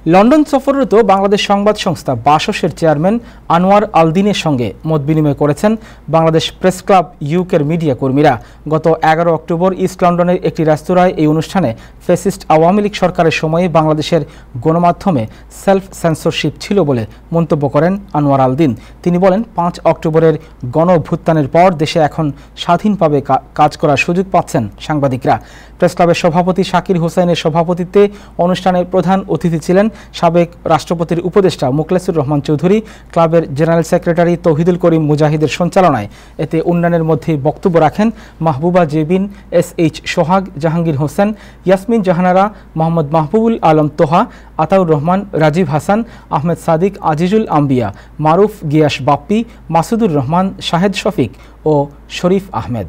London সফররত বাংলাদেশ সংবাদ সংস্থা বাসসের চেয়ারম্যান আনোয়ার আলদিনের সঙ্গে মত বিনিময় করেছেন বাংলাদেশ প্রেস ক্লাব ইউকের মিডিয়া কর্মীরা। গত 11 অক্টোবর ইস্ট লন্ডনের একটি রেস্তোরাঁয় এই অনুষ্ঠানে ফ্যাসিস্ট আওয়ামী লীগ সরকারের সময়ে বাংলাদেশের গণমাধ্যমে সেলফ সেন্সরশিপ ছিল বলে মন্তব্য করেন আনোয়ার আলদিন। তিনি বলেন, 5 অক্টোবরের গণ অভ্যুত্থানের পর দেশে এখন স্বাধীনভাবে কাজ করার সুযোগ পাচ্ছেন সাংবাদিকরা। প্রেস ক্লাবের সভাপতি শাকির হোসেনের সভাপতিত্বে অনুষ্ঠানের প্রধান অতিথি ছিলেন সাবেক রাষ্ট্রপতির উপদেষ্টা মোখলেসুর রহমান চৌধুরী। ক্লাবের জেনারেল সেক্রেটারি তৌহিদুল করিম মুজাহিদের সঞ্চালনায় এতে অন্যান্যের মধ্যে বক্তব্য রাখেন মাহবুবা জেবিন, SH সোহাগ, জাহাঙ্গীর হোসেন, ইয়াসমিন জাহানারা, মোহাম্মদ মাহবুবুল আলম তোহা, আতাউর রহমান, রাজীব হাসান, আহমেদ সাদিক, আজিজুল আম্বিয়া, মারুফ, গিয়াস বাপ্পি, মাসুদুর রহমান, শাহেদ শফিক ও শরীফ আহমেদ।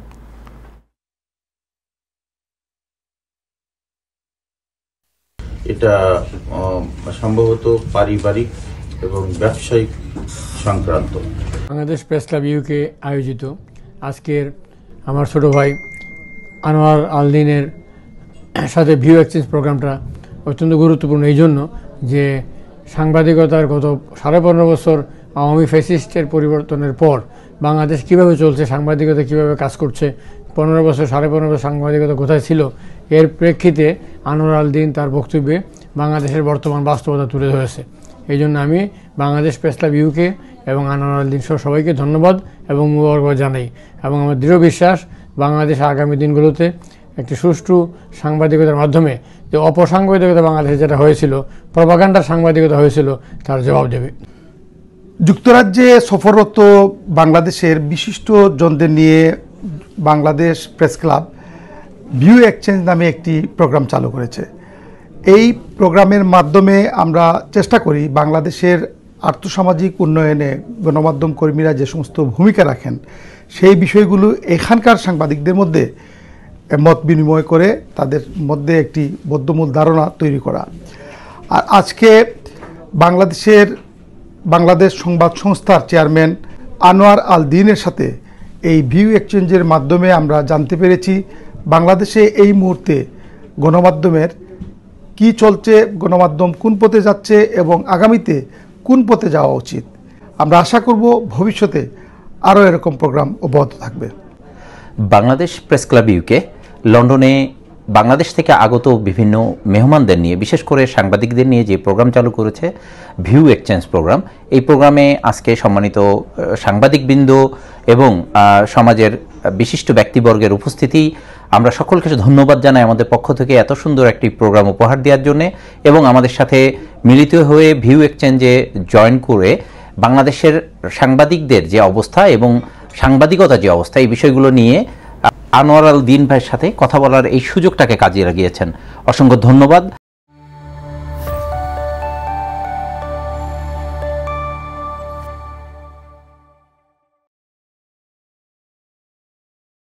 এটা সম্ভবত পারিবারিক এবং ব্যবসায়িক সংক্রান্ত। বাংলাদেশ প্রেস ক্লাব ইউকে আয়োজিত আজকের আমার ছোট ভাই আনোয়ার আলদিনের সাথে ভিউ এক্সচেঞ্জ প্রোগ্রামটা অত্যন্ত গুরুত্বপূর্ণ এই জন্য যে সাংবাদিকতার গত 15.5 বছর আওয়ামী ফ্যাসিস্টের পরিবর্তনের পর বাংলাদেশ কিভাবে চলছে, সাংবাদিকতা কিভাবে কাজ করছে, 15 বছর 15.5 বছর সাংবাদিকতা কোথায় ছিল, এর প্রেক্ষিতে আনোয়ার আলদিন তার বক্তব্যে বাংলাদেশের বর্তমান বাস্তবতা তুলে ধরেছে। এই জন্য আমি বাংলাদেশ প্রেস ক্লাব ইউকে এবং আনোয়ার আলদিন সহ সবাইকে ধন্যবাদ এবং মুবারকবাদ জানাই এবং আমার দৃঢ় বিশ্বাস বাংলাদেশ আগামী দিনগুলোতে একটি সুষ্ঠু সাংবাদিকতার মাধ্যমে যে অপসাংবাদিকতা বাংলাদেশে যেটা হয়েছিল, প্রপাগান্ডার সাংবাদিকতা হয়েছিল, তার জবাব দেবে। যুক্তরাজ্যে সফররত বাংলাদেশের বিশিষ্ট জনদের নিয়ে Bangladesh press club view exchange নামে একটি প্রোগ্রাম চালু করেছে। এই প্রোগ্রামের মাধ্যমে আমরা চেষ্টা করি বাংলাদেশের আর্থসামাজিক উন্নয়নে গণমাধ্যম কর্মীরা যে সমস্ত ভূমিকা রাখেন সেই বিষয়গুলো এখানকার সাংবাদিকদের মধ্যে মত বিনিময় করে তাদের মধ্যে একটি বদ্ধমূল ধারণা তৈরি করা। আর আজকে বাংলাদেশ সংবাদ সংস্থার চেয়ারম্যান আনোয়ার আলদিনের সাথে এই ভিউ এক্সচেঞ্জের মাধ্যমে আমরা জানতে পেরেছি বাংলাদেশে এই মুহূর্তে গণমাধ্যমের কি চলছে, গণমাধ্যম কোন পথে যাচ্ছে এবং আগামীতে কোন পথে যাওয়া উচিত। আমরা আশা করব ভবিষ্যতে আরও এরকম প্রোগ্রাম অব্যাহত থাকবে। বাংলাদেশ প্রেস ক্লাব ইউকে লন্ডনে বাংলাদেশ থেকে আগত বিভিন্ন মেহমানদের নিয়ে, বিশেষ করে সাংবাদিকদের নিয়ে যে প্রোগ্রাম চালু করেছে ভিউ এক্সচেঞ্জ প্রোগ্রাম, এই প্রোগ্রামে আজকে সম্মানিত সাংবাদিকবৃন্দ এবং সমাজের বিশিষ্ট ব্যক্তিবর্গের উপস্থিতি, আমরা সকলকে ধন্যবাদ জানাই আমাদের পক্ষ থেকে এত সুন্দর একটি প্রোগ্রাম উপহার দেওয়ার জন্য এবং আমাদের সাথে মিলিত হয়ে ভিউ এক্সচেঞ্জে জয়েন করে বাংলাদেশের সাংবাদিকদের যে অবস্থা এবং সাংবাদিকতা যে অবস্থা, এই বিষয়গুলো নিয়ে আনোয়ার আলদিন ভাইয়ের সাথে কথা বলার এই সুযোগটাকে কাজে লাগিয়েছেন। অসংখ্য ধন্যবাদ।